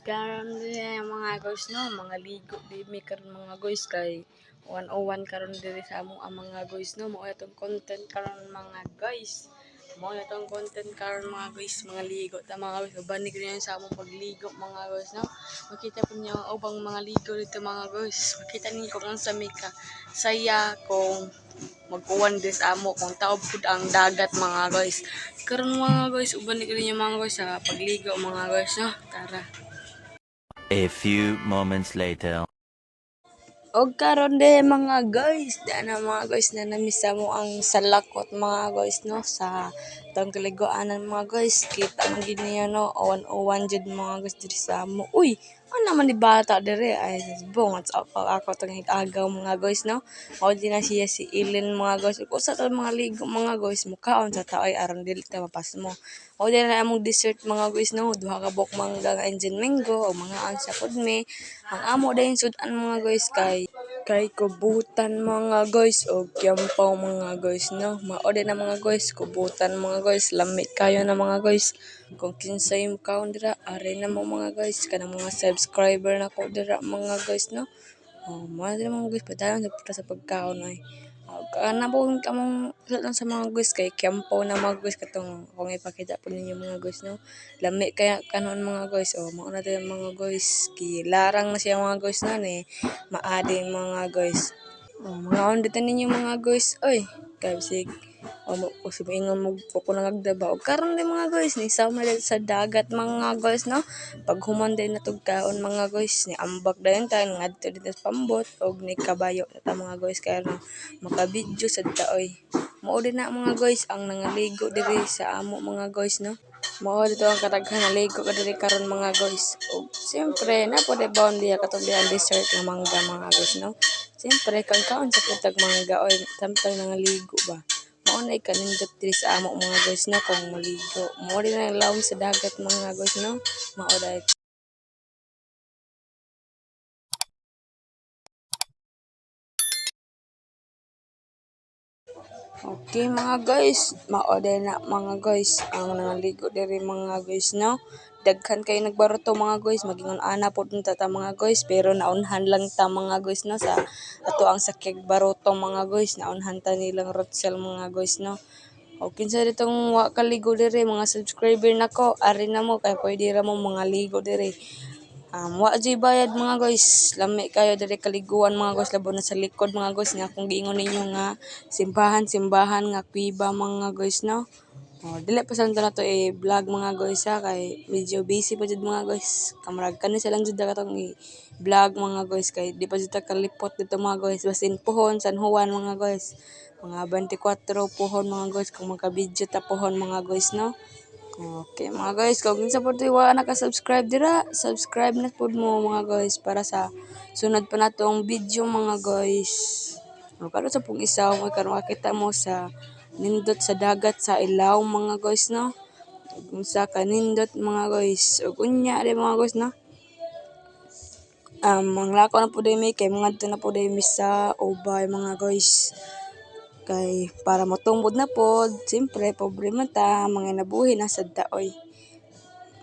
Karon din mga guys no, mga ligo di mi karon mga guys kay 101 karon diri sa amo ang mga guys no, mao itong content karon mga guys. Mao itong content karon mga guys, mga ligo ta mga guys. Uban ni sa among pagligo mga guys no. Makita po niyo ang ubang mga ligo dito mga guys. Makita niyo kung unsa mi ka saya kung mag-uwan din sa amo kung taob pud ang dagat mga guys. Karon mga guys, uban ni mga guys sa pagligo mga guys no. Tara. A few moments later. Og karon de mga guys, na mga guys na namisa mo ang salakot mga guys no sa tong kaliguanan mga guys. Kita man gid niyo no, awan owan jud mga guys diri sa amo. Uy, ano man ni bata dire ay bong at ako tong agaw mga guys no. Mao din na siya si Ilin mga guys. Usa ta mga ligo mga guys mukaon sa taoy aron dili ta mapasmo. O din na among dessert mga guys no, duha ka bok mangga nga engine mango o mga ansa pod me. Ang amo dayon sudan mga guys kay kubutan mga guys o kyampaw mga guys no. Mao din na mga guys kubutan mga guys, lami kayo na mga guys. Kung kinsay mo kaon dira, are na mo mga guys kanang mga subscriber na ko dira mga guys no. Oh, mga din mga guys padayon sa pagkaon ay. Kana po kamong lang sa mga guys kay kyampaw na mga guys katong kung ipakita po ninyo mga guys no. Lami kaya kanon mga guys o mao na din mga guys kilarang na siya mga guys na ni maading mga guys. Oh, mga on dito ninyo mga guys oy kay bisig o sumingon mo ko na nagdaba o karon din mga guys ni sama sa dagat mga guys no. Pag human din natug kaon mga guys ni ambak dayon tayo ngadto dito sa pambot og ni kabayo ta mga guys kaya no makabidyo sa taoy. Mao din na mga guys ang nangaligo diri sa amo mga guys no. Mao dito ang kadaghan naligo ka diri karon mga guys. Og siyempre na po de bound diya katong diyan dessert nga mangga mga guys no. Siyempre kang kaon sa putag mangga oy samtang nangaligo ba. Mao na ikanindot diri sa amo mga guys no kung maligo. Mao din ang lawom sa dagat mga guys no. Mao dahil okay mga guys, mao din na mga guys ang nangaligo diri mga guys no. Daghan kayo nagbaruto mga guys, magingon ana pod ta mga guys pero naunhan lang ta mga guys no sa ato ang sakig baruto mga guys, naunhan ta nilang rotsel mga guys no. O kinsa ditong wa kaligo diri mga subscriber nako, ari na mo kay pwede ra mo mga ligo diri. Wa jay bayad mga guys. Lami kayo diri kaliguan mga guys labo na sa likod mga guys nga kung giingon ninyo nga simbahan nga kuiba mga guys no. Dili pa sa na to vlog mga guys ha kay medyo busy pa jud mga guys. Kamarag kani sa lang jud katong vlog mga guys kay di pa jud ta kalipot dito mga guys. Basin pohon San Juan mga guys. Mga 24 pohon mga guys kung magka-video ta pohon mga guys no. Okay mga guys, kung kinsa po wa naka-subscribe dira, subscribe na po mo mga guys para sa sunod pa natong video mga guys. Karon sa pong isaw mo karon makita mo sa nindot sa dagat sa ilaw mga guys no. Kung sa kanindot mga guys. Ug unya ri mga guys no. Manglakaw na po dimi kay mga na po dimi sa ubay mga guys. Kay para motumbod na pod, siyempre pobre man ta, mga nabuhi na sad daoy.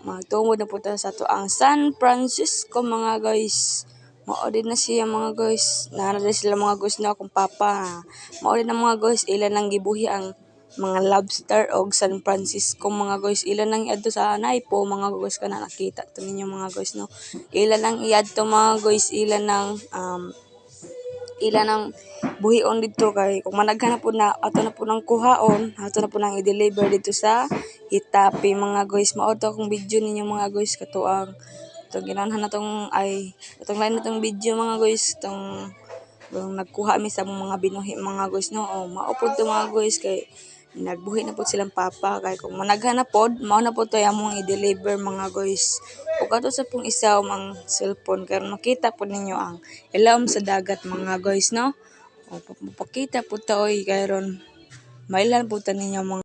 Magtungod na po ta sa to ang San Francisco mga guys. Mao din na siya mga guys. Nana din sila mga guys na akong papa. Mao din na mga guys, ilan nang gibuhi ang mga lobster og San Francisco mga guys. Ilan nang iadto sa Naipo mga guys kana nakita to ninyo mga guys no. Ilan nang iadto mga guys, ilan ang buhion dito kay kung managhan na po na ato na po nang kuhaon ato na po nang i-deliver dito sa Itapi mga guys. Mao to akong video ninyo mga guys katuang itong ginanhan natong ay itong line natong video mga guys itong nagkuha mi sa mga binuhi mga guys no. Mao po to mga guys kay nagbuhi na po silang papa kay kung managhan na pod mao na po to among i-deliver mga guys. Ug ato sa pong isaw ang cellphone karon makita po ninyo ang ilawom sa dagat mga guys no. Mapakita po ta oy kayron mailan po ta ninyo mga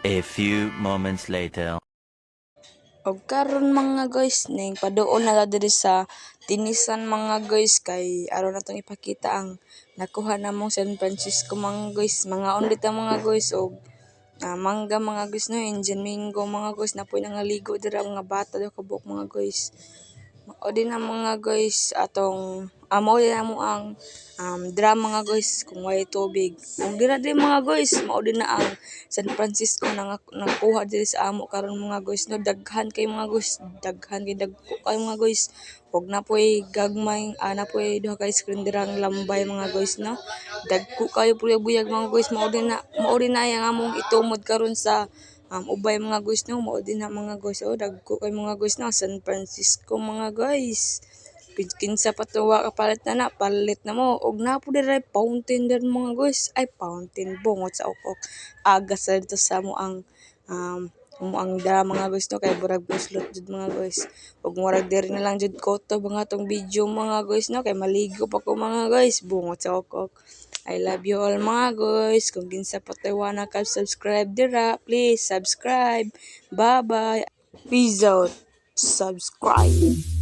A few moments later. Og karon mga guys, ning paduol na diri sa Tinisan mga guys kay aron natong ipakita ang nakuha namong San Francisco mga guys. Mga onlit ang mga guys og mangga mga guys no, Indian mango mga guys na po'y nangaligo dira mga bata daw kabuk mga guys. O din na mga guys atong mao din na mo ang drum mga guys kung way tubig. Kung dira din mga guys, mao din na ang San Francisco na nakuha diri sa amo karon mga guys no, daghan kay mga guys, daghan kay dagko kay mga guys. Huwag na po'y gagmay, na po'y duha ka screen dirang lambay mga guys no. Dagko kayo buyag mga guys, mao din na yang among itumod karon sa ubay mga guys no, mao din na mga guys. Oh, dagko kay mga guys no, San Francisco mga guys. Kinsa pa to wa kapalit na palit na mo. Og napo diri fountain din mga guys. Ay fountain bungot sa ukok. Aga sa dito sa mo ang dara mga guys no, kay burag buslot jud mga guys. Ug murag diri na lang jud koto mga tong video mga guys no, kay maligo pa ko mga guys bungot sa ukok. I love you all mga guys. Kung kinsa pa tayo na subscribe dira, please subscribe. Bye bye. Peace out. Subscribe.